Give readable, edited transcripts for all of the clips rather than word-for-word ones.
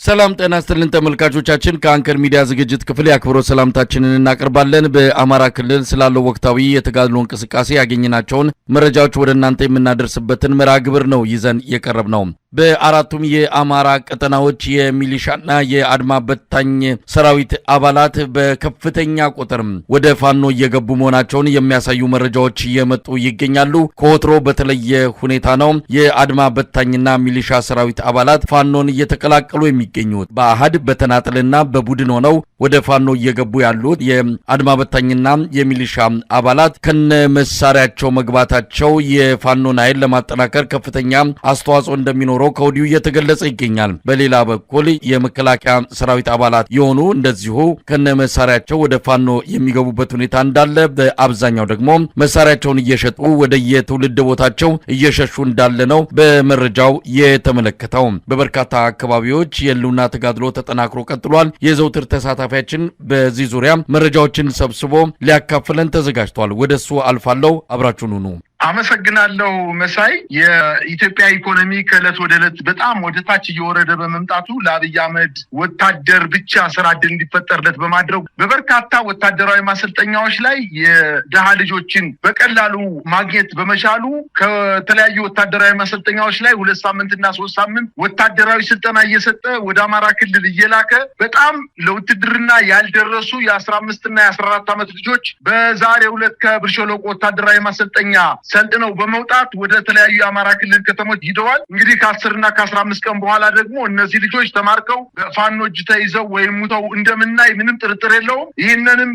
ሰላም ጤና ይስጥልን ተመልካቾቻችን ከአንከር ሚዲያ ዝግጅት ክፍል ያክብሮት ሰላምታችንን እናቀርባለን። በአማራ ክልል ስላለው ወቅታዊ የተጋድሎ እንቅስቃሴ ያገኘናቸውን መረጃዎች ወደ እናንተ የምናደርስበትን መርሃ ግብር ነው ይዘን የቀረብነው። በአራቱም የአማራ ቀጠናዎች የሚሊሻና የአድማ በታኝ ሰራዊት አባላት በከፍተኛ ቁጥር ወደ ፋኖ እየገቡ መሆናቸውን የሚያሳዩ መረጃዎች እየመጡ ይገኛሉ። ከወትሮ በተለየ ሁኔታ ነው የአድማ በታኝና ሚሊሻ ሰራዊት አባላት ፋኖን እየተቀላቀሉ የሚገኙት። በአሃድ በተናጠልና በቡድን ሆነው ወደ ፋኖ እየገቡ ያሉት የአድማ በታኝና የሚሊሻ አባላት ከነ መሳሪያቸው መግባታቸው የፋኖን ኃይል ለማጠናከር ከፍተኛ አስተዋጽኦ እንደሚኖረው ከወዲሁ እየተገለጸ ይገኛል። በሌላ በኩል የመከላከያ ሰራዊት አባላት የሆኑ እንደዚሁ ከነ መሳሪያቸው ወደ ፋኖ የሚገቡበት ሁኔታ እንዳለ፣ በአብዛኛው ደግሞ መሳሪያቸውን እየሸጡ ወደ የትውልድ ቦታቸው እየሸሹ እንዳለ ነው በመረጃው የተመለከተው። በበርካታ አካባቢዎች የህልውና ተጋድሎ ተጠናክሮ ቀጥሏል። የዘውትር ተሳታፊያችን በዚህ ዙሪያ መረጃዎችን ሰብስቦ ሊያካፍለን ተዘጋጅቷል። ወደሱ አልፋለሁ። አብራችሁን ሁኑ። አመሰግናለሁ መሳይ። የኢትዮጵያ ኢኮኖሚ ከዕለት ወደ ዕለት በጣም ወደ ታች እየወረደ በመምጣቱ ለአብይ አህመድ ወታደር ብቻ ስራ ዕድል እንዲፈጠርለት በማድረግ በበርካታ ወታደራዊ ማሰልጠኛዎች ላይ የደሃ ልጆችን በቀላሉ ማግኘት በመቻሉ ከተለያዩ ወታደራዊ ማሰልጠኛዎች ላይ 2 ሳምንትና 3 ሳምንት ወታደራዊ ስልጠና እየሰጠ ወደ አማራ ክልል እየላከ በጣም ለውትድርና ያልደረሱ የ15 እና የ14 ዓመት ልጆች በዛሬው ዕለት ከብር ሸለቆ ወታደራዊ ማሰልጠኛ ሰልጥነው በመውጣት ወደ ተለያዩ የአማራ ክልል ከተሞች ሂደዋል። እንግዲህ ከ10 እና ከ15 ቀን በኋላ ደግሞ እነዚህ ልጆች ተማርከው በፋኖ እጅ ተይዘው ወይም ሙተው እንደምናይ ምንም ጥርጥር የለውም። ይህንንም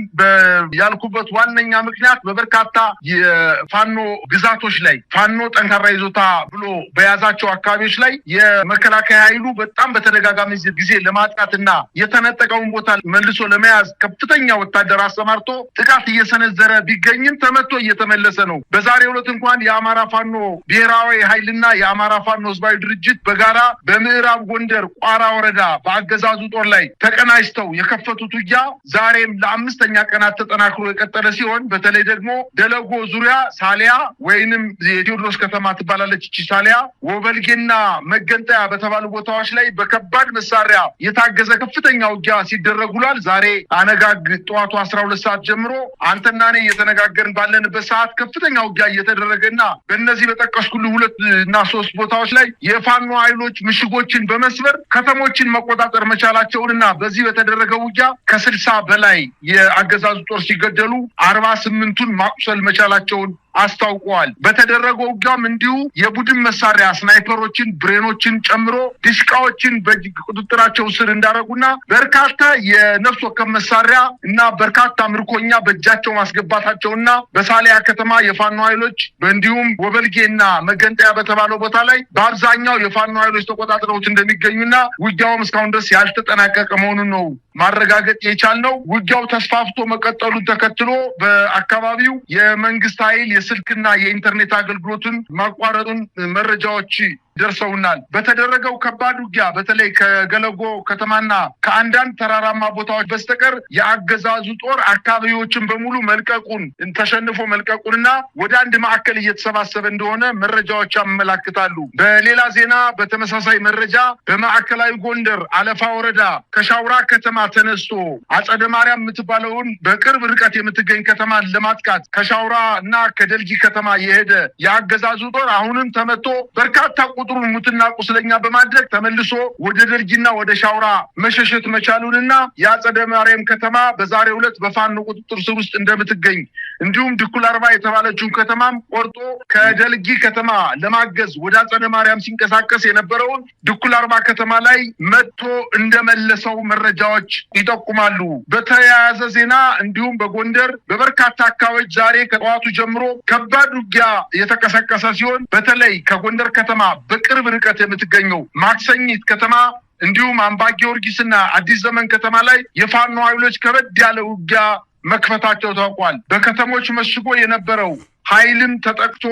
ያልኩበት ዋነኛ ምክንያት በበርካታ የፋኖ ግዛቶች ላይ ፋኖ ጠንካራ ይዞታ ብሎ በያዛቸው አካባቢዎች ላይ የመከላከያ ኃይሉ በጣም በተደጋጋሚ ጊዜ ለማጥቃትና የተነጠቀውን ቦታ መልሶ ለመያዝ ከፍተኛ ወታደር አሰማርቶ ጥቃት እየሰነዘረ ቢገኝም ተመቶ እየተመለሰ ነው። በዛሬው ዕለት እንኳን የአማራ ፋኖ ብሔራዊ ኃይልና የአማራ ፋኖ ህዝባዊ ድርጅት በጋራ በምዕራብ ጎንደር ቋራ ወረዳ በአገዛዙ ጦር ላይ ተቀናጅተው የከፈቱት ውጊያ ዛሬም ለ5ኛ ቀናት ተጠናክሮ የቀጠለ ሲሆን በተለይ ደግሞ ደለጎ ዙሪያ ሳሊያ ወይንም የቴዎድሮስ ከተማ ትባላለች እቺ ሳሊያ፣ ወበልጌና መገንጠያ በተባሉ ቦታዎች ላይ በከባድ መሳሪያ የታገዘ ከፍተኛ ውጊያ ሲደረጉላል። ዛሬ አነጋግ ጠዋቱ 12 ሰዓት ጀምሮ አንተና እኔ እየተነጋገርን ባለንበት ሰዓት ከፍተኛ ውጊያ እየተደረገና በእነዚህ በጠቀስኩልህ 2 እና 3 ቦታዎች ላይ የፋኖ ኃይሎች ምሽጎችን በመስበር ከተሞችን መቆጣጠር መቻላቸውንና በዚህ በተደረገው ውጊያ ከ60 በላይ የአገዛዙ ጦር ሲገደሉ 48ቱን ማቁሰል መቻላቸውን አስታውቀዋል። በተደረገው ውጊያም እንዲሁ የቡድን መሳሪያ ስናይፐሮችን፣ ብሬኖችን ጨምሮ ድሽቃዎችን በቁጥጥራቸው ስር እንዳረጉና በርካታ የነፍስ ወከፍ መሳሪያ እና በርካታ ምርኮኛ በእጃቸው ማስገባታቸውና በሳሊያ ከተማ የፋኖ ኃይሎች እንዲሁም ወበልጌና መገንጠያ በተባለው ቦታ ላይ በአብዛኛው የፋኖ ኃይሎች ተቆጣጥረውት እንደሚገኙና ውጊያውም እስካሁን ድረስ ያልተጠናቀቀ መሆኑን ነው ማረጋገጥ የቻልነው። ውጊያው ተስፋፍቶ መቀጠሉን ተከትሎ በአካባቢው የመንግስት ኃይል የስልክና የኢንተርኔት አገልግሎትን ማቋረጡን መረጃዎች ደርሰውናል። በተደረገው ከባድ ውጊያ በተለይ ከገለጎ ከተማና ከአንዳንድ ተራራማ ቦታዎች በስተቀር የአገዛዙ ጦር አካባቢዎችን በሙሉ መልቀቁን ተሸንፎ መልቀቁንና ወደ አንድ ማዕከል እየተሰባሰበ እንደሆነ መረጃዎች ያመላክታሉ። በሌላ ዜና በተመሳሳይ መረጃ በማዕከላዊ ጎንደር አለፋ ወረዳ ከሻውራ ከተማ ተነስቶ አጸደ ማርያም የምትባለውን በቅርብ ርቀት የምትገኝ ከተማን ለማጥቃት ከሻውራ እና ከደልጊ ከተማ የሄደ የአገዛዙ ጦር አሁንም ተመቶ በርካታ ቁጥሩን ሙትና ቁስለኛ በማድረግ ተመልሶ ወደ ደልጊና ወደ ሻውራ መሸሸት መቻሉንና የአጸደ ማርያም ከተማ በዛሬው ዕለት በፋኖ ቁጥጥር ስር ውስጥ እንደምትገኝ እንዲሁም ድኩል አርባ የተባለችውን ከተማም ቆርጦ ከደልጊ ከተማ ለማገዝ ወደ አጸደ ማርያም ሲንቀሳቀስ የነበረውን ድኩል አርባ ከተማ ላይ መጥቶ እንደመለሰው መረጃዎች ይጠቁማሉ። በተያያዘ ዜና እንዲሁም በጎንደር በበርካታ አካባቢዎች ዛሬ ከጠዋቱ ጀምሮ ከባድ ውጊያ የተቀሰቀሰ ሲሆን በተለይ ከጎንደር ከተማ በቅርብ ርቀት የምትገኘው ማክሰኝት ከተማ እንዲሁም አምባ ጊዮርጊስና አዲስ ዘመን ከተማ ላይ የፋኖ ኃይሎች ከበድ ያለ ውጊያ መክፈታቸው ታውቋል። በከተሞች መሽጎ የነበረው ኃይልም ተጠቅቶ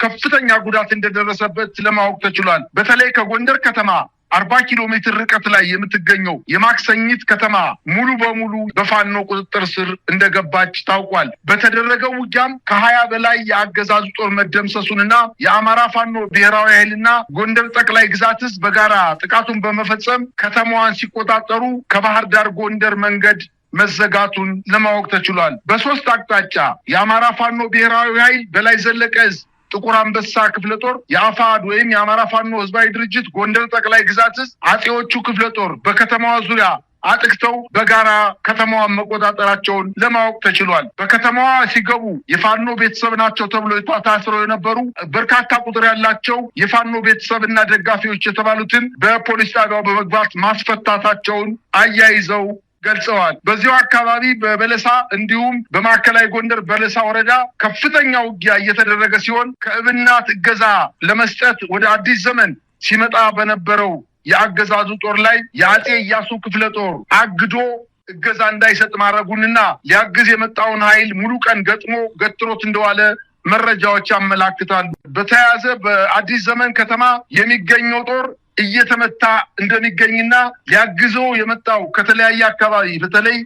ከፍተኛ ጉዳት እንደደረሰበት ለማወቅ ተችሏል። በተለይ ከጎንደር ከተማ 40 ኪሎ ሜትር ርቀት ላይ የምትገኘው የማክሰኝት ከተማ ሙሉ በሙሉ በፋኖ ቁጥጥር ስር እንደገባች ታውቋል። በተደረገው ውጊያም ከ20 በላይ የአገዛዙ ጦር መደምሰሱንና የአማራ ፋኖ ብሔራዊ ኃይልና ጎንደር ጠቅላይ ግዛት ህዝብ በጋራ ጥቃቱን በመፈጸም ከተማዋን ሲቆጣጠሩ ከባህር ዳር ጎንደር መንገድ መዘጋቱን ለማወቅ ተችሏል። በሶስት አቅጣጫ የአማራ ፋኖ ብሔራዊ ኃይል በላይ ዘለቀ ዕዝ ጥቁር አንበሳ ክፍለ ጦር፣ የአፋድ ወይም የአማራ ፋኖ ህዝባዊ ድርጅት ጎንደር ጠቅላይ ግዛት ዕዝ አጼዎቹ ክፍለ ጦር በከተማዋ ዙሪያ አጥቅተው በጋራ ከተማዋን መቆጣጠራቸውን ለማወቅ ተችሏል። በከተማዋ ሲገቡ የፋኖ ቤተሰብ ናቸው ተብሎ ታስረው የነበሩ በርካታ ቁጥር ያላቸው የፋኖ ቤተሰብና ደጋፊዎች የተባሉትን በፖሊስ ጣቢያው በመግባት ማስፈታታቸውን አያይዘው ገልጸዋል። በዚሁ አካባቢ በበለሳ እንዲሁም በማዕከላዊ ጎንደር በለሳ ወረዳ ከፍተኛ ውጊያ እየተደረገ ሲሆን ከእብናት እገዛ ለመስጠት ወደ አዲስ ዘመን ሲመጣ በነበረው የአገዛዙ ጦር ላይ የአጼ ኢያሱ ክፍለ ጦር አግዶ እገዛ እንዳይሰጥ ማድረጉንና ሊያግዝ የመጣውን ኃይል ሙሉ ቀን ገጥሮት እንደዋለ መረጃዎች ያመላክታሉ። በተያያዘ በአዲስ ዘመን ከተማ የሚገኘው ጦር እየተመታ እንደሚገኝና ሊያግዘው የመጣው ከተለያየ አካባቢ በተለይ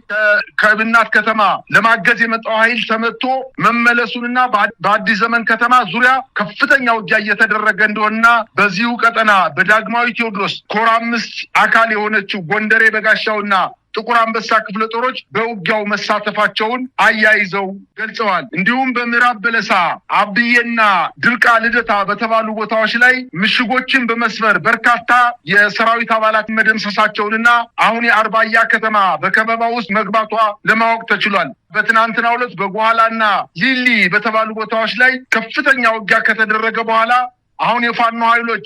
ከእብናት ከተማ ለማገዝ የመጣው ኃይል ተመቶ መመለሱንና በአዲስ ዘመን ከተማ ዙሪያ ከፍተኛ ውጊያ እየተደረገ እንደሆነና በዚሁ ቀጠና በዳግማዊ ቴዎድሮስ ኮር 5 አካል የሆነችው ጎንደሬ በጋሻውና ጥቁር አንበሳ ክፍለ ጦሮች በውጊያው መሳተፋቸውን አያይዘው ገልጸዋል። እንዲሁም በምዕራብ በለሳ አብዬና ድርቃ ልደታ በተባሉ ቦታዎች ላይ ምሽጎችን በመስበር በርካታ የሰራዊት አባላት መደምሰሳቸውንና አሁን የአርባያ ከተማ በከበባ ውስጥ መግባቷ ለማወቅ ተችሏል። በትናንትናው ዕለት በጓላና ሊሊ በተባሉ ቦታዎች ላይ ከፍተኛ ውጊያ ከተደረገ በኋላ አሁን የፋኖ ኃይሎች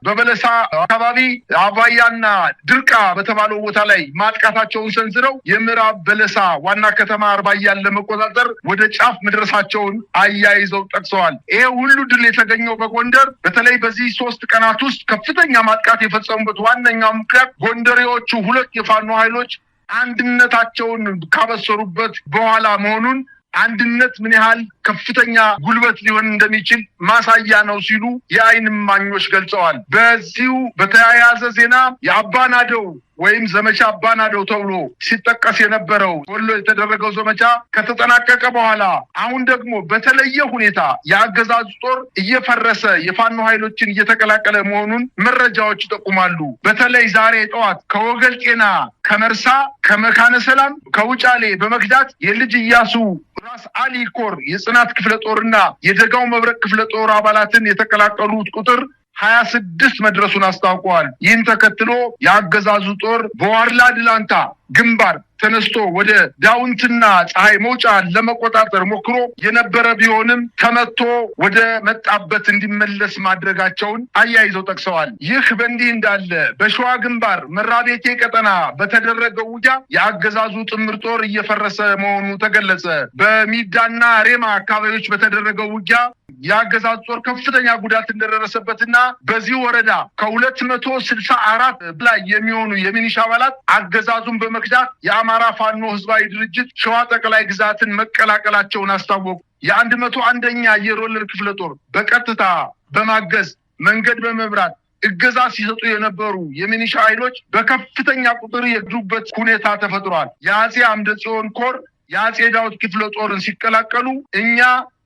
በበለሳ አካባቢ አባያና ድርቃ በተባለው ቦታ ላይ ማጥቃታቸውን ሰንዝረው የምዕራብ በለሳ ዋና ከተማ አርባያን ለመቆጣጠር ወደ ጫፍ መድረሳቸውን አያይዘው ጠቅሰዋል። ይሄ ሁሉ ድል የተገኘው በጎንደር በተለይ በዚህ 3 ቀናት ውስጥ ከፍተኛ ማጥቃት የፈጸሙበት ዋነኛው ምክንያት ጎንደሬዎቹ ሁለት የፋኖ ኃይሎች አንድነታቸውን ካበሰሩበት በኋላ መሆኑን አንድነት ምን ያህል ከፍተኛ ጉልበት ሊሆን እንደሚችል ማሳያ ነው ሲሉ የዓይን እማኞች ገልጸዋል። በዚሁ በተያያዘ ዜና የአባናደው ወይም ዘመቻ አባናደው ተብሎ ሲጠቀስ የነበረው ወሎ የተደረገው ዘመቻ ከተጠናቀቀ በኋላ አሁን ደግሞ በተለየ ሁኔታ የአገዛዙ ጦር እየፈረሰ የፋኖ ኃይሎችን እየተቀላቀለ መሆኑን መረጃዎች ይጠቁማሉ። በተለይ ዛሬ ጠዋት ከወገል ጤና፣ ከመርሳ፣ ከመካነ ሰላም፣ ከውጫሌ በመክዳት የልጅ ኢያሱ ራስ አሊ ኮር የጽናት ክፍለ ጦርና የደጋው መብረቅ ክፍለ ጦር አባላትን የተቀላቀሉት ቁጥር 26 መድረሱን አስታውቀዋል። ይህን ተከትሎ የአገዛዙ ጦር በዋርላ ድላንታ ግንባር ተነስቶ ወደ ዳውንትና ፀሐይ መውጫ ለመቆጣጠር ሞክሮ የነበረ ቢሆንም ተመቶ ወደ መጣበት እንዲመለስ ማድረጋቸውን አያይዘው ጠቅሰዋል። ይህ በእንዲህ እንዳለ በሸዋ ግንባር መራቤቴ ቀጠና በተደረገው ውጊያ የአገዛዙ ጥምር ጦር እየፈረሰ መሆኑ ተገለጸ። በሚዳና ሬማ አካባቢዎች በተደረገው ውጊያ የአገዛዙ ጦር ከፍተኛ ጉዳት እንደደረሰበትና በዚህ ወረዳ ከ264 በላይ የሚሆኑ የሚኒሻ አባላት አገዛዙን በመክዳት የአማራ ፋኖ ህዝባዊ ድርጅት ሸዋ ጠቅላይ ግዛትን መቀላቀላቸውን አስታወቁ። የ101ኛ አየር ወለድ ክፍለ ጦር በቀጥታ በማገዝ መንገድ በመብራት እገዛ ሲሰጡ የነበሩ የሚኒሻ ኃይሎች በከፍተኛ ቁጥር የገዱበት ሁኔታ ተፈጥሯል። የአጼ አምደ ጽዮን ኮር የአጼ ዳውድ ክፍለ ጦርን ሲቀላቀሉ እኛ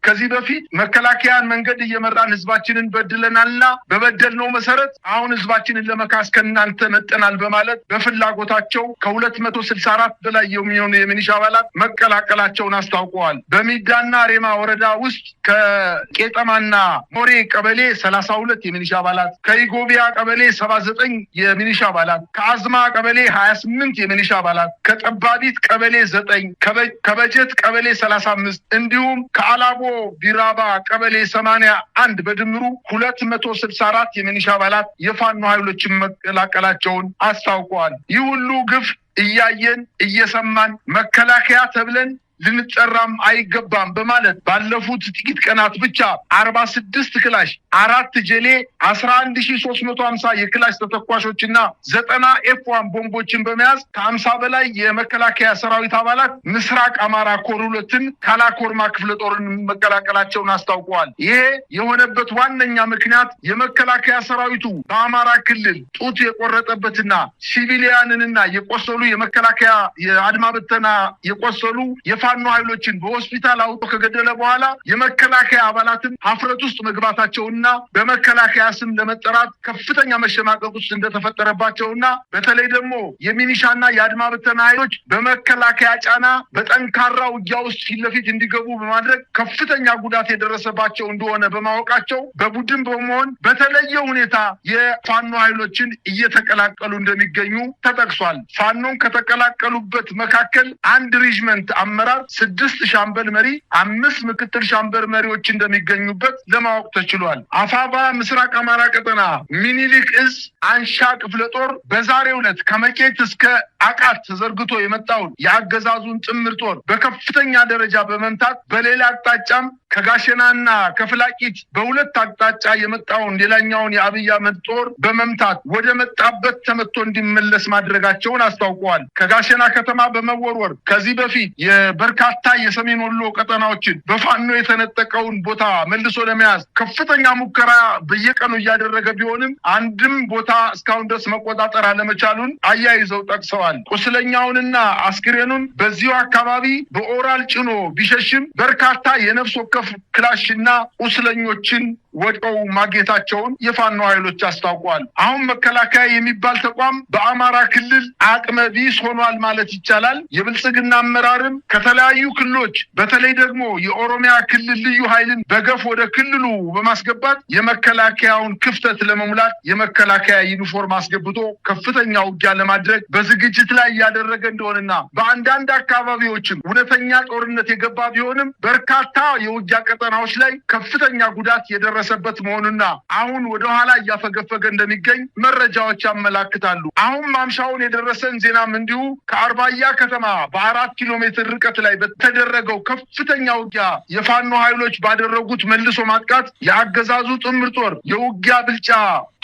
ከዚህ በፊት መከላከያን መንገድ እየመራን ህዝባችንን በድለናልና በበደልነው መሰረት አሁን ህዝባችንን ለመካስ ከእናንተ መጠናል በማለት በፍላጎታቸው ከ264 በላይ የሚሆኑ የሚኒሻ አባላት መቀላቀላቸውን አስታውቀዋል። በሚዳና ሬማ ወረዳ ውስጥ ከቄጠማና ሞሬ ቀበሌ 32 የሚኒሻ አባላት፣ ከኢጎቢያ ቀበሌ 79 የሚኒሻ አባላት፣ ከአዝማ ቀበሌ 28 የሚኒሻ አባላት፣ ከጠባቢት ቀበሌ 9፣ ከበጀት ቀበሌ 35 እንዲሁም ከአላቦ ቢራባ ቀበሌ 81 በድምሩ 264 የሚኒሻ አባላት የፋኖ ኃይሎችን መቀላቀላቸውን አስታውቀዋል። ይህ ሁሉ ግፍ እያየን እየሰማን መከላከያ ተብለን ልንጠራም አይገባም በማለት ባለፉት ጥቂት ቀናት ብቻ 46 ክላሽ፣ 4 ጄሌ፣ 11350 የክላሽ ተተኳሾችና 90 ኤፍ1 ቦምቦችን በመያዝ ከ50 በላይ የመከላከያ ሰራዊት አባላት ምስራቅ አማራ ኮር 2ን ካላኮርማ ክፍለ ጦርን መቀላቀላቸውን አስታውቀዋል። ይሄ የሆነበት ዋነኛ ምክንያት የመከላከያ ሰራዊቱ በአማራ ክልል ጡት የቆረጠበትና ሲቪሊያንንና የቆሰሉ የመከላከያ የአድማ በተና የቆሰሉ የፋኖ ኃይሎችን በሆስፒታል አውጥቶ ከገደለ በኋላ የመከላከያ አባላትን ሀፍረት ውስጥ መግባታቸውና በመከላከያ ስም ለመጠራት ከፍተኛ መሸማቀቅ ውስጥ እንደተፈጠረባቸውና በተለይ ደግሞ የሚኒሻና የአድማ በተና ኃይሎች በመከላከያ ጫና በጠንካራ ውጊያ ውስጥ ፊት ለፊት እንዲገቡ በማድረግ ከፍተኛ ጉዳት የደረሰባቸው እንደሆነ በማወቃቸው በቡድን በመሆን በተለየ ሁኔታ የፋኖ ኃይሎችን እየተቀላቀሉ እንደሚገኙ ተጠቅሷል። ፋኖን ከተቀላቀሉበት መካከል 1 ሬጅመንት አመራር፣ 6 ሻምበል መሪ፣ 5 ምክትል ሻምበል መሪዎች እንደሚገኙበት ለማወቅ ተችሏል። አፋባ ምስራቅ አማራ ቀጠና ሚኒሊክ እዝ አንሻ ክፍለ ጦር በዛሬው ዕለት ከመቄት እስከ አቃት ተዘርግቶ የመጣውን የአገዛዙን ጥምር ጦር በከፍተኛ ደረጃ በመምታት በሌላ አቅጣጫም ከጋሸናና ከፍላቂት በሁለት አቅጣጫ የመጣውን ሌላኛውን የአብይ አህመድ ጦር በመምታት ወደ መጣበት ተመቶ እንዲመለስ ማድረጋቸውን አስታውቀዋል። ከጋሸና ከተማ በመወርወር ከዚህ በፊት የበርካታ የሰሜን ወሎ ቀጠናዎችን በፋኖ የተነጠቀውን ቦታ መልሶ ለመያዝ ከፍተኛ ሙከራ በየቀኑ እያደረገ ቢሆንም አንድም ቦታ እስካሁን ድረስ መቆጣጠር አለመቻሉን አያይዘው ጠቅሰዋል። ቁስለኛውንና አስክሬኑን በዚሁ አካባቢ በኦራል ጭኖ ቢሸሽም በርካታ የነፍስ ወከፍ ክላሽና ቁስለኞችን ወድቀው ማግኘታቸውን የፋኖ ኃይሎች አስታውቀዋል። አሁን መከላከያ የሚባል ተቋም በአማራ ክልል አቅመ ቢስ ሆኗል ማለት ይቻላል። የብልጽግና አመራርም ከተለያዩ ክልሎች በተለይ ደግሞ የኦሮሚያ ክልል ልዩ ኃይልን በገፍ ወደ ክልሉ በማስገባት የመከላከያውን ክፍተት ለመሙላት የመከላከያ ዩኒፎርም አስገብቶ ከፍተኛ ውጊያ ለማድረግ በዝግጅት ላይ እያደረገ እንደሆነና በአንዳንድ አካባቢዎችም እውነተኛ ጦርነት የገባ ቢሆንም በርካታ የውጊያ ቀጠናዎች ላይ ከፍተኛ ጉዳት የደረሰበት መሆኑና አሁን ወደኋላ እያፈገፈገ እንደሚገኝ መረጃዎች ያመላክታሉ። አሁን ማምሻውን የደረሰን ዜናም እንዲሁ ከአርባያ ከተማ በ4 ኪሎ ሜትር ርቀት ላይ በተደረገው ከፍተኛ ውጊያ የፋኖ ኃይሎች ባደረጉት መልሶ ማጥቃት የአገዛዙ ጥምር ጦር የውጊያ ብልጫ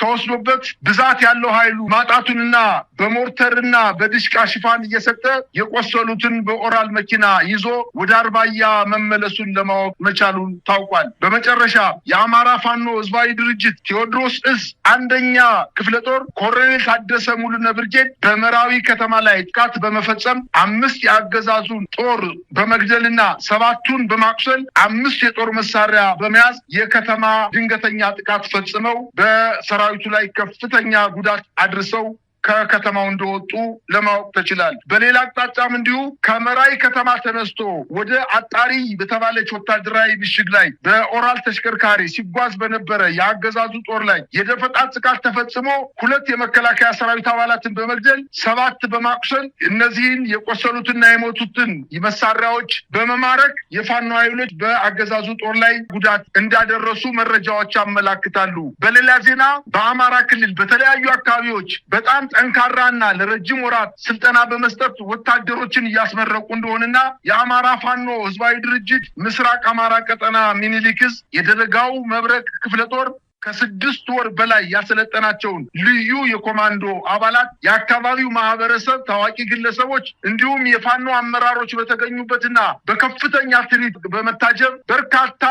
ተወስዶበት ብዛት ያለው ኃይሉ ማጣቱንና በሞርተርና በድሽቃ ሽፋን እየሰጠ የቆሰሉትን በኦራል መኪና ይዞ ወደ አርባያ መመለሱን ለማወቅ መቻሉን ታውቋል። በመጨረሻ የአማራ ፋኖ ህዝባዊ ድርጅት ቴዎድሮስ እዝ 1ኛ ክፍለ ጦር ኮሎኔል ታደሰ ሙሉነ ብርጌድ በመራዊ ከተማ ላይ ጥቃት በመፈጸም 5 የአገዛዙን ጦር በመግደልና 7ቱን በማቁሰል 5 የጦር መሳሪያ በመያዝ የከተማ ድንገተኛ ጥቃት ፈጽመው በሰራዊቱ ላይ ከፍተኛ ጉዳት አድርሰው ከከተማው እንደወጡ ለማወቅ ተችሏል። በሌላ አቅጣጫም እንዲሁ ከመራዊ ከተማ ተነስቶ ወደ አጣሪ በተባለች ወታደራዊ ምሽግ ላይ በኦራል ተሽከርካሪ ሲጓዝ በነበረ የአገዛዙ ጦር ላይ የደፈጣ ጥቃት ተፈጽሞ 2 የመከላከያ ሰራዊት አባላትን በመግደል 7 በማቁሰል እነዚህን የቆሰሉትና የሞቱትን መሳሪያዎች በመማረክ የፋኖ ኃይሎች በአገዛዙ ጦር ላይ ጉዳት እንዳደረሱ መረጃዎች ያመላክታሉ። በሌላ ዜና በአማራ ክልል በተለያዩ አካባቢዎች በጣም ጠንካራና ለረጅም ወራት ስልጠና በመስጠት ወታደሮችን እያስመረቁ እንደሆነና የአማራ ፋኖ ህዝባዊ ድርጅት ምስራቅ አማራ ቀጠና ሚኒሊክ እዝ የደረጋው መብረቅ ክፍለ ጦር ከ6 ወር በላይ ያሰለጠናቸውን ልዩ የኮማንዶ አባላት የአካባቢው ማህበረሰብ፣ ታዋቂ ግለሰቦች እንዲሁም የፋኖ አመራሮች በተገኙበትና በከፍተኛ ትርኢት በመታጀብ በርካታ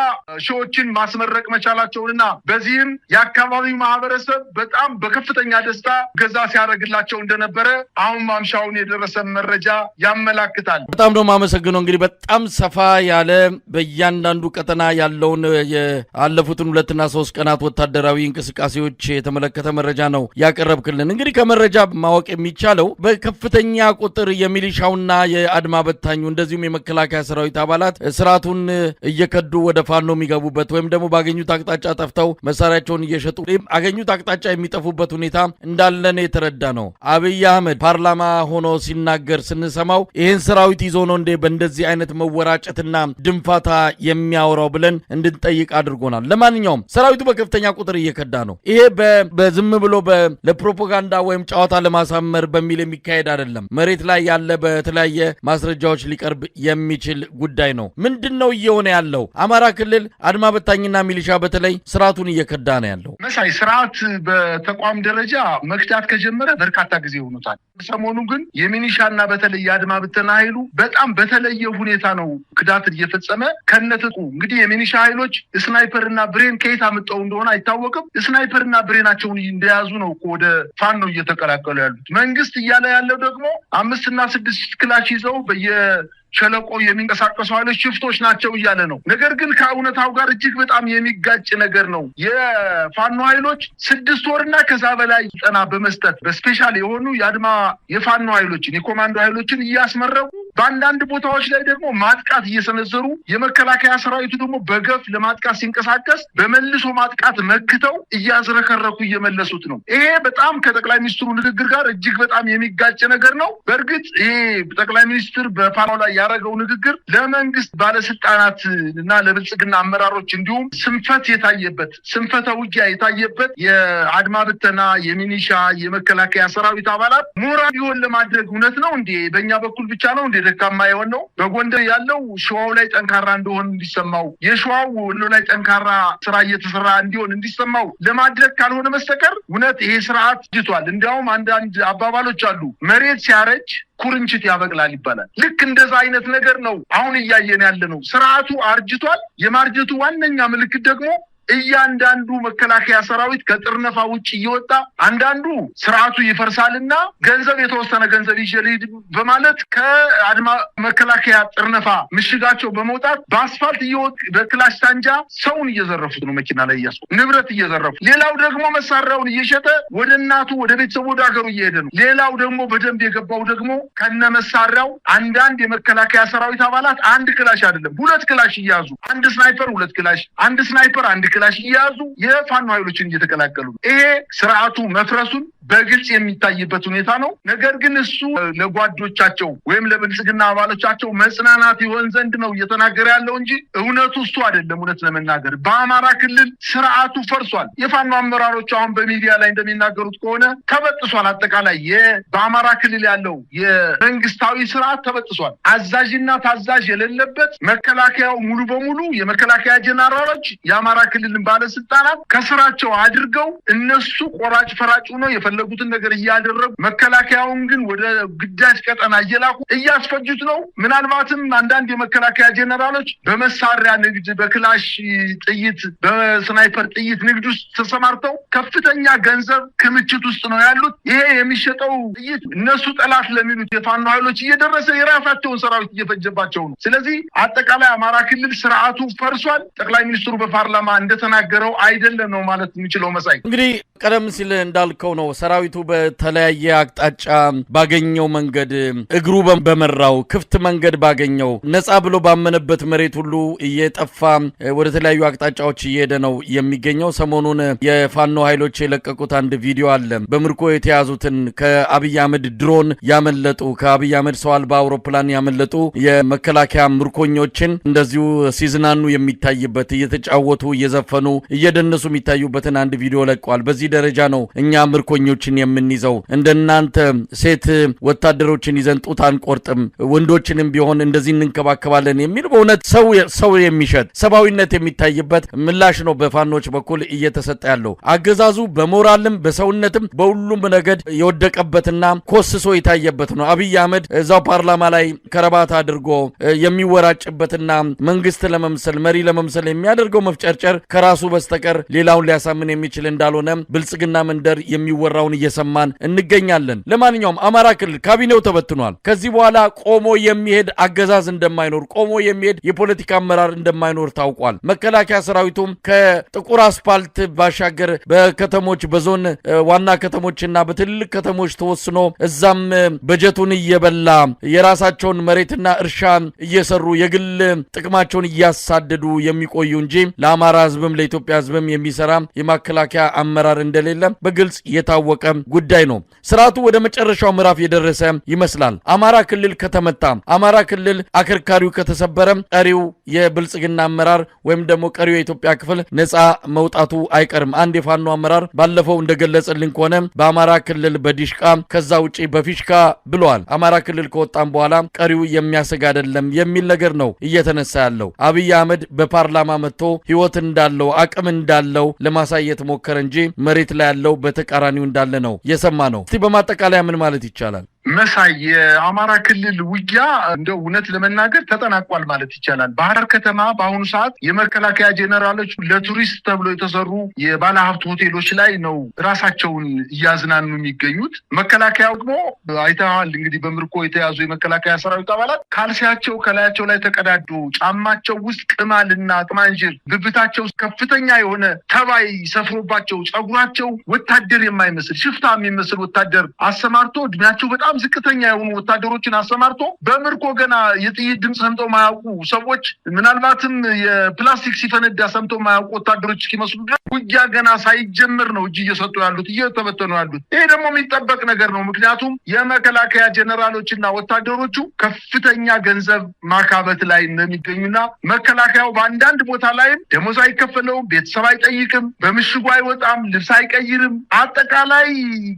ሺዎችን ማስመረቅ መቻላቸውንና በዚህም የአካባቢው ማህበረሰብ በጣም በከፍተኛ ደስታ ገዛ ሲያደርግላቸው እንደነበረ አሁን ማምሻውን የደረሰ መረጃ ያመላክታል። በጣም ነው የማመሰግነው። እንግዲህ በጣም ሰፋ ያለ በእያንዳንዱ ቀጠና ያለውን ያለፉትን 2 እና 3 ቀናት ወታደራዊ እንቅስቃሴዎች የተመለከተ መረጃ ነው ያቀረብክልን። እንግዲህ ከመረጃ ማወቅ የሚቻለው በከፍተኛ ቁጥር የሚሊሻውና የአድማ በታኙ እንደዚሁም የመከላከያ ሰራዊት አባላት ስርዓቱን እየከዱ ወደ ፋኖ የሚገቡበት ወይም ደግሞ ባገኙት አቅጣጫ ጠፍተው መሳሪያቸውን እየሸጡ አገኙት አቅጣጫ የሚጠፉበት ሁኔታ እንዳለን የተረዳ ነው። አብይ አህመድ ፓርላማ ሆኖ ሲናገር ስንሰማው ይህን ሰራዊት ይዞ ነው እንዴ በእንደዚህ አይነት መወራጨትና ድንፋታ የሚያወራው ብለን እንድንጠይቅ አድርጎናል። ለማንኛውም ሰራዊቱ በከፍተኛ ከፍተኛ ቁጥር እየከዳ ነው። ይሄ በዝም ብሎ ለፕሮፓጋንዳ ወይም ጨዋታ ለማሳመር በሚል የሚካሄድ አይደለም። መሬት ላይ ያለ በተለያየ ማስረጃዎች ሊቀርብ የሚችል ጉዳይ ነው። ምንድነው እየሆነ ያለው? አማራ ክልል አድማ በታኝና ሚሊሻ በተለይ ስርዓቱን እየከዳ ነው ያለው። መሳይ ስርዓት በተቋም ደረጃ መክዳት ከጀመረ በርካታ ጊዜ ሆኖታል። ሰሞኑ ግን የሚሊሻና በተለይ የአድማ ብተና ኃይሉ በጣም በተለየ ሁኔታ ነው ክዳት እየፈጸመ ከነትቁ። እንግዲህ የሚሊሻ ኃይሎች ስናይፐርና ብሬን ከየት አመጣው እንደሆነ አይታወቅም። ስናይፐርና ብሬናቸውን እንደያዙ ነው ወደ ፋኖ እየተቀላቀሉ ያሉት። መንግስት እያለ ያለው ደግሞ 5 እና 6 ክላሽ ይዘው ሸለቆ የሚንቀሳቀሱ ኃይሎች ሽፍቶች ናቸው እያለ ነው። ነገር ግን ከእውነታው ጋር እጅግ በጣም የሚጋጭ ነገር ነው። የፋኖ ኃይሎች 6 ወርና ከዛ በላይ ጠና በመስጠት በስፔሻል የሆኑ የፋኖ ኃይሎችን የኮማንዶ ኃይሎችን እያስመረቁ በአንዳንድ ቦታዎች ላይ ደግሞ ማጥቃት እየሰነዘሩ የመከላከያ ሰራዊቱ ደግሞ በገፍ ለማጥቃት ሲንቀሳቀስ በመልሶ ማጥቃት መክተው እያዝረከረኩ እየመለሱት ነው። ይሄ በጣም ከጠቅላይ ሚኒስትሩ ንግግር ጋር እጅግ በጣም የሚጋጭ ነገር ነው። በእርግጥ ይሄ ጠቅላይ ሚኒስትር በፋኖ ላይ ያደረገው ንግግር ለመንግስት ባለስልጣናት እና ለብልጽግና አመራሮች እንዲሁም ስንፈተ ውጊያ የታየበት የአድማ ብተና የሚኒሻ የመከላከያ ሰራዊት አባላት ሞራል ይሆን ለማድረግ እውነት ነው እንዴ? በእኛ በኩል ብቻ ነው እንዴ ደካማ የሆን ነው? በጎንደር ያለው ሸዋው ላይ ጠንካራ እንደሆን እንዲሰማው፣ የሸዋው ወሎ ላይ ጠንካራ ስራ እየተሰራ እንዲሆን እንዲሰማው ለማድረግ ካልሆነ መስተቀር እውነት ይሄ ስርዓት ጅቷል። እንዲያውም አንዳንድ አባባሎች አሉ፣ መሬት ሲያረጅ ኩርንችት ያበቅላል ይባላል። ልክ እንደዛ አይነት ነገር ነው አሁን እያየን ያለ ነው። ስርዓቱ አርጅቷል። የማርጀቱ ዋነኛ ምልክት ደግሞ እያንዳንዱ መከላከያ ሰራዊት ከጥርነፋ ውጭ እየወጣ አንዳንዱ ስርዓቱ ይፈርሳልና የተወሰነ ገንዘብ ይዤ በማለት ከአድማ መከላከያ ጥርነፋ ምሽጋቸው በመውጣት በአስፋልት እየወጡ በክላሽ ሳንጃ ሰውን እየዘረፉት ነው። መኪና ላይ ንብረት እየዘረፉ፣ ሌላው ደግሞ መሳሪያውን እየሸጠ ወደ እናቱ ወደ ቤተሰቡ ወደ ሀገሩ እየሄደ ነው። ሌላው ደግሞ በደንብ የገባው ደግሞ ከነ መሳሪያው አንዳንድ የመከላከያ ሰራዊት አባላት 1 ክላሽ አይደለም 2 ክላሽ እያዙ፣ 1 ስናይፐር 2 ክላሽ፣ 1 ስናይፐር 1 ክላሽ እያዙ የፋኖ ኃይሎችን እየተቀላቀሉ ነው። ይሄ ስርዓቱ መፍረሱን በግልጽ የሚታይበት ሁኔታ ነው። ነገር ግን እሱ ለጓዶቻቸው ወይም ለብልጽግና አባሎቻቸው መጽናናት ይሆን ዘንድ ነው እየተናገረ ያለው እንጂ እውነቱ እሱ አይደለም። እውነት ለመናገር በአማራ ክልል ስርዓቱ ፈርሷል። የፋኖ አመራሮች አሁን በሚዲያ ላይ እንደሚናገሩት ከሆነ ተበጥሷል። አጠቃላይ በአማራ ክልል ያለው የመንግስታዊ ስርዓት ተበጥሷል። አዛዥና ታዛዥ የሌለበት መከላከያው ሙሉ በሙሉ የመከላከያ ጀነራሎች የአማራ ክልልን ባለስልጣናት ከስራቸው አድርገው እነሱ ቆራጭ ፈራጭ ነው የፈለጉትን ነገር እያደረጉ መከላከያውን ግን ወደ ግዳጅ ቀጠና እየላኩ እያስፈጁት ነው። ምናልባትም አንዳንድ የመከላከያ ጀነራሎች በመሳሪያ ንግድ፣ በክላሽ ጥይት፣ በስናይፐር ጥይት ንግድ ውስጥ ተሰማርተው ከፍተኛ ገንዘብ ክምችት ውስጥ ነው ያሉት። ይሄ የሚሸጠው ጥይት እነሱ ጠላት ለሚሉት የፋኖ ኃይሎች እየደረሰ የራሳቸውን ሰራዊት እየፈጀባቸው ነው። ስለዚህ አጠቃላይ አማራ ክልል ስርዓቱ ፈርሷል። ጠቅላይ ሚኒስትሩ በፓርላማ እንደተናገረው አይደለም ነው ማለት የሚችለው። መሳይ እንግዲህ ቀደም ሲል እንዳልከው ነው ሰራዊቱ በተለያየ አቅጣጫ ባገኘው መንገድ እግሩ በመራው ክፍት መንገድ ባገኘው ነፃ ብሎ ባመነበት መሬት ሁሉ እየጠፋ ወደ ተለያዩ አቅጣጫዎች እየሄደ ነው የሚገኘው። ሰሞኑን የፋኖ ኃይሎች የለቀቁት አንድ ቪዲዮ አለ። በምርኮ የተያዙትን ከአብይ አህመድ ድሮን ያመለጡ ከአብይ አህመድ ሰው አልባ አውሮፕላን ያመለጡ የመከላከያ ምርኮኞችን እንደዚሁ ሲዝናኑ የሚታይበት እየተጫወቱ እየዘፈኑ እየደነሱ የሚታዩበትን አንድ ቪዲዮ ለቀዋል። በዚህ ደረጃ ነው እኛ ምርኮኞችን የምንይዘው። እንደናንተ ሴት ወታደሮችን ይዘን ጡት አንቆርጥም፣ ወንዶችንም ቢሆን እንደዚህ እንንከባከባለን የሚል በእውነት ሰው የሚሸጥ ሰብአዊነት የሚታይበት ምላሽ ነው በፋኖች በኩል እየተሰጠ ያለው። አገዛዙ በሞራልም በሰውነትም በሁሉም ነገድ የወደቀበትና ኮስሶ የታየበት ነው። አብይ አህመድ እዛው ፓርላማ ላይ ከረባት አድርጎ የሚወራጭበትና መንግስት ለመምሰል መሪ ለመምሰል የሚያደርገው መፍጨርጨር ከራሱ በስተቀር ሌላውን ሊያሳምን የሚችል እንዳልሆነ ብልጽግና መንደር የሚወራውን እየሰማን እንገኛለን። ለማንኛውም አማራ ክልል ካቢኔው ተበትኗል። ከዚህ በኋላ ቆሞ የሚሄድ አገዛዝ እንደማይኖር፣ ቆሞ የሚሄድ የፖለቲካ አመራር እንደማይኖር ታውቋል። መከላከያ ሰራዊቱም ከጥቁር አስፓልት ባሻገር በከተሞች በዞን ዋና ከተሞችና በትልልቅ ከተሞች ተወስኖ እዛም በጀቱን እየበላ የራሳቸውን መሬትና እርሻ እየሰሩ የግል ጥቅማቸውን እያሳደዱ የሚቆዩ እንጂ ለአማራ ህዝብም ለኢትዮጵያ ህዝብም የሚሰራ የመከላከያ አመራር እንደሌለ በግልጽ የታወቀ ጉዳይ ነው። ስርዓቱ ወደ መጨረሻው ምዕራፍ የደረሰ ይመስላል። አማራ ክልል ከተመታ፣ አማራ ክልል አከርካሪው ከተሰበረ ቀሪው የብልጽግና አመራር ወይም ደግሞ ቀሪው የኢትዮጵያ ክፍል ነፃ መውጣቱ አይቀርም። አንድ የፋኖ አመራር ባለፈው እንደገለጸልን ከሆነ በአማራ ክልል በዲሽቃ ከዛ ውጪ በፊሽካ ብለዋል። አማራ ክልል ከወጣም በኋላ ቀሪው የሚያሰጋ አይደለም የሚል ነገር ነው እየተነሳ ያለው። አብይ አህመድ በፓርላማ መጥቶ ህይወት እንዳለው አቅም እንዳለው ለማሳየት ሞከረ እንጂ መሬት ላይ ያለው በተቃራኒው እንዳለ ነው የሰማ ነው። እስቲ በማጠቃለያ ምን ማለት ይቻላል? መሳይ የአማራ ክልል ውጊያ እንደው እውነት ለመናገር ተጠናቋል ማለት ይቻላል። በሐረር ከተማ በአሁኑ ሰዓት የመከላከያ ጄኔራሎች ለቱሪስት ተብሎ የተሰሩ የባለሀብት ሆቴሎች ላይ ነው ራሳቸውን እያዝናኑ የሚገኙት። መከላከያው ደግሞ አይተዋል እንግዲህ በምርኮ የተያዙ የመከላከያ ሰራዊት አባላት ካልሲያቸው ከላያቸው ላይ ተቀዳዶ ጫማቸው ውስጥ ቅማልና ቅማንጅር ብብታቸው ከፍተኛ የሆነ ተባይ ሰፍሮባቸው ጸጉራቸው ወታደር የማይመስል ሽፍታ የሚመስል ወታደር አሰማርቶ እድሜያቸው በጣም ዝቅተኛ የሆኑ ወታደሮችን አሰማርቶ በምርኮ ገና የጥይት ድምፅ ሰምተው ማያውቁ ሰዎች ምናልባትም የፕላስቲክ ሲፈነዳ ሰምተው ማያውቁ ወታደሮች እስኪመስሉ ድረስ ውጊያ ገና ሳይጀምር ነው እጅ እየሰጡ ያሉት፣ እየተበተኑ ያሉት። ይሄ ደግሞ የሚጠበቅ ነገር ነው። ምክንያቱም የመከላከያ ጀነራሎችና ወታደሮቹ ከፍተኛ ገንዘብ ማካበት ላይ እንደሚገኙና መከላከያው በአንዳንድ ቦታ ላይም ደሞዝ አይከፈለውም፣ ቤተሰብ አይጠይቅም፣ በምሽጉ አይወጣም፣ ልብስ አይቀይርም። አጠቃላይ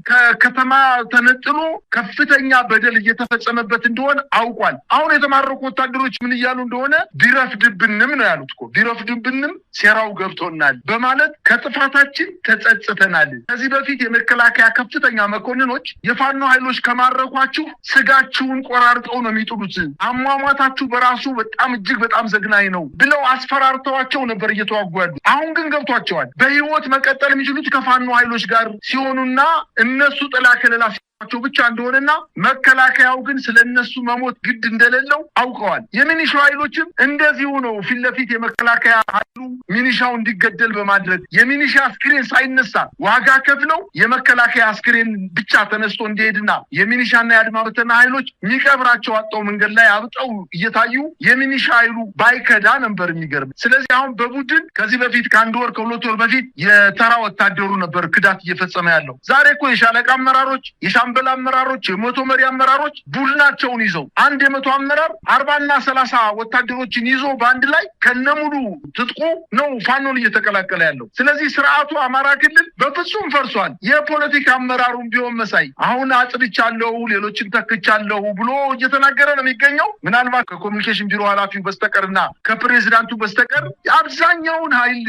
ከከተማ ተነጥሎ ከፍተኛ በደል እየተፈጸመበት እንደሆነ አውቋል። አሁን የተማረኩ ወታደሮች ምን እያሉ እንደሆነ ቢረፍድብንም ነው ያሉት እኮ ቢረፍድብንም ሴራው ገብቶናል በማለት ከጥፋታችን ተጸጽተናል። ከዚህ በፊት የመከላከያ ከፍተኛ መኮንኖች የፋኖ ኃይሎች ከማረኳችሁ ስጋችሁን ቆራርጠው ነው የሚጥሉት፣ አሟሟታችሁ በራሱ በጣም እጅግ በጣም ዘግናኝ ነው ብለው አስፈራርተዋቸው ነበር እየተዋጉ ያሉት። አሁን ግን ገብቷቸዋል። በህይወት መቀጠል የሚችሉት ከፋኖ ኃይሎች ጋር ሲሆኑና እነሱ ጥላ ከለላ ቸው ብቻ እንደሆነና መከላከያው ግን ስለነሱ መሞት ግድ እንደሌለው አውቀዋል። የሚኒሻው ኃይሎችም እንደዚሁ ነው። ፊት ለፊት የመከላከያ ኃይሉ ሚኒሻው እንዲገደል በማድረግ የሚኒሻ አስክሬን ሳይነሳ ዋጋ ከፍለው የመከላከያ አስክሬን ብቻ ተነስቶ እንዲሄድና የሚኒሻና የአድማ በተና ኃይሎች የሚቀብራቸው አጣው መንገድ ላይ አብጠው እየታዩ የሚኒሻ ኃይሉ ባይከዳ ነበር የሚገርም። ስለዚህ አሁን በቡድን ከዚህ በፊት ከአንድ ወር ከሁለት ወር በፊት የተራ ወታደሩ ነበር ክዳት እየፈጸመ ያለው። ዛሬ እኮ የሻለቃ አመራሮች የሻምበል አመራሮች የመቶ መሪ አመራሮች ቡድናቸውን ይዘው አንድ የመቶ አመራር 40 እና 30 ወታደሮችን ይዞ በአንድ ላይ ከነሙሉ ትጥቁ ነው ፋኖን እየተቀላቀለ ያለው። ስለዚህ ስርዓቱ አማራ ክልል በፍጹም ፈርሷል። የፖለቲካ አመራሩም ቢሆን መሳይ አሁን አጽድቻለሁ ሌሎችን ተክቻለሁ ብሎ እየተናገረ ነው የሚገኘው። ምናልባት ከኮሚኒኬሽን ቢሮ ኃላፊው በስተቀርና ከፕሬዚዳንቱ በስተቀር አብዛኛውን ኃይል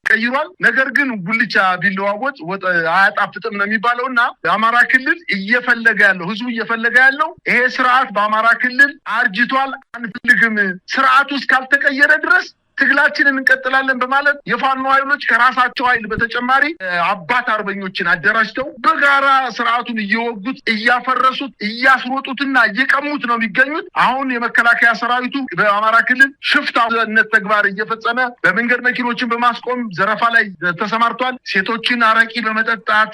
ቀይሯል። ነገር ግን ጉልቻ ቢለዋወጥ ወጥ አያጣፍጥም ነው የሚባለውና የአማራ ክልል እየፈለገ ያለው ህዝቡ እየፈለገ ያለው ይሄ ስርዓት በአማራ ክልል አርጅቷል፣ አንፈልግም፣ ስርዓቱ እስካልተቀየረ ድረስ ትግላችንን እንቀጥላለን በማለት የፋኖ ኃይሎች ከራሳቸው ኃይል በተጨማሪ አባት አርበኞችን አደራጅተው በጋራ ስርዓቱን እየወጉት እያፈረሱት እያስሮጡትና እየቀሙት ነው የሚገኙት። አሁን የመከላከያ ሰራዊቱ በአማራ ክልል ሽፍታነት ተግባር እየፈጸመ በመንገድ መኪኖችን በማስቆም ዘረፋ ላይ ተሰማርቷል። ሴቶችን አረቂ በመጠጣት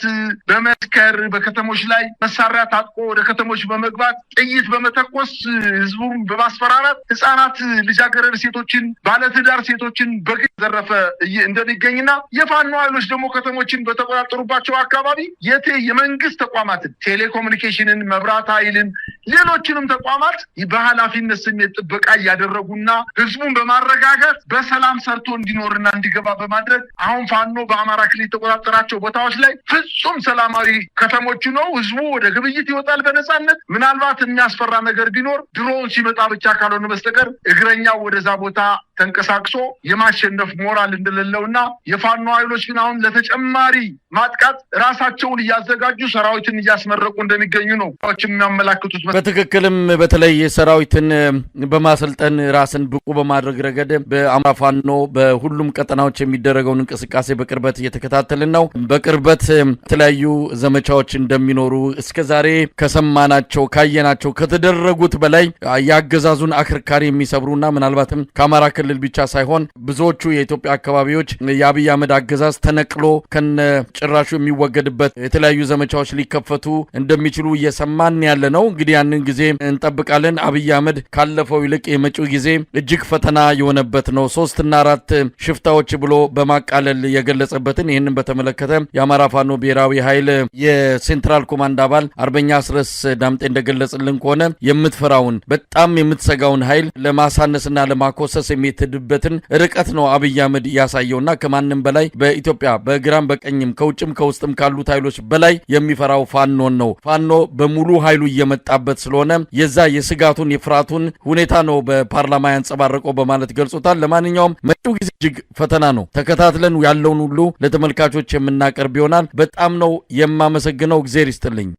በመስከር በከተሞች ላይ መሳሪያ ታጥቆ ወደ ከተሞች በመግባት ጥይት በመተኮስ ህዝቡን በማስፈራራት ህጻናት ልጃገረድ ሴቶችን ባለትዳር ሴቶችን በግድ ዘረፈ እንደሚገኝና የፋኖ ኃይሎች ደግሞ ከተሞችን በተቆጣጠሩባቸው አካባቢ የመንግስት ተቋማትን ቴሌኮሙኒኬሽንን፣ መብራት ኃይልን፣ ሌሎችንም ተቋማት በኃላፊነት ስሜት ጥበቃ እያደረጉና ህዝቡን በማረጋጋት በሰላም ሰርቶ እንዲኖርና እንዲገባ በማድረግ አሁን ፋኖ በአማራ ክልል የተቆጣጠራቸው ቦታዎች ላይ ፍጹም ሰላማዊ ከተሞች ነው። ህዝቡ ወደ ግብይት ይወጣል በነፃነት። ምናልባት የሚያስፈራ ነገር ቢኖር ድሮን ሲመጣ ብቻ ካልሆነ በስተቀር እግረኛው ወደዛ ቦታ ተንቀሳቅሶ የማሸነፍ ሞራል እንደሌለውና የፋኖ ኃይሎች ግን አሁን ለተጨማሪ ማጥቃት ራሳቸውን እያዘጋጁ ሰራዊትን እያስመረቁ እንደሚገኙ ነው የሚያመላክቱት። በትክክልም በተለይ ሰራዊትን በማሰልጠን ራስን ብቁ በማድረግ ረገድ በአማራ ፋኖ በሁሉም ቀጠናዎች የሚደረገውን እንቅስቃሴ በቅርበት እየተከታተልን ነው። በቅርበት የተለያዩ ዘመቻዎች እንደሚኖሩ እስከዛሬ ከሰማናቸው ካየናቸው ከተደረጉት በላይ ያገዛዙን አከርካሪ የሚሰብሩና ምናልባትም ከአማራ ክልል ብቻ ሳይሆን ብዙዎቹ የኢትዮጵያ አካባቢዎች የአብይ አህመድ አገዛዝ ተነቅሎ ከነ ጭራሹ የሚወገድበት የተለያዩ ዘመቻዎች ሊከፈቱ እንደሚችሉ እየሰማን ያለ ነው። እንግዲህ ያንን ጊዜ እንጠብቃለን። አብይ አህመድ ካለፈው ይልቅ የመጪው ጊዜ እጅግ ፈተና የሆነበት ነው። 3 እና 4 ሽፍታዎች ብሎ በማቃለል የገለጸበትን ይህንን በተመለከተ የአማራ ፋኖ ብሔራዊ ኃይል የሴንትራል ኮማንድ አባል አርበኛ አስረስ ዳምጤ እንደገለጽልን ከሆነ የምትፈራውን በጣም የምትሰጋውን ኃይል ለማሳነስና ለማኮሰስ የሚትድበትን ርቀት ነው አብይ አህመድ ያሳየውና ከማንም በላይ በኢትዮጵያ በግራም በቀኝም ከውጭም ከውስጥም ካሉት ኃይሎች በላይ የሚፈራው ፋኖን ነው። ፋኖ በሙሉ ኃይሉ እየመጣበት ስለሆነ የዛ የስጋቱን የፍራቱን ሁኔታ ነው በፓርላማ ያንጸባረቀው በማለት ገልጾታል። ለማንኛውም መጪው ጊዜ እጅግ ፈተና ነው። ተከታትለን ያለውን ሁሉ ለተመልካቾች የምናቀርብ ይሆናል። በጣም ነው የማመሰግነው። እግዚአብሔር ይስጥልኝ።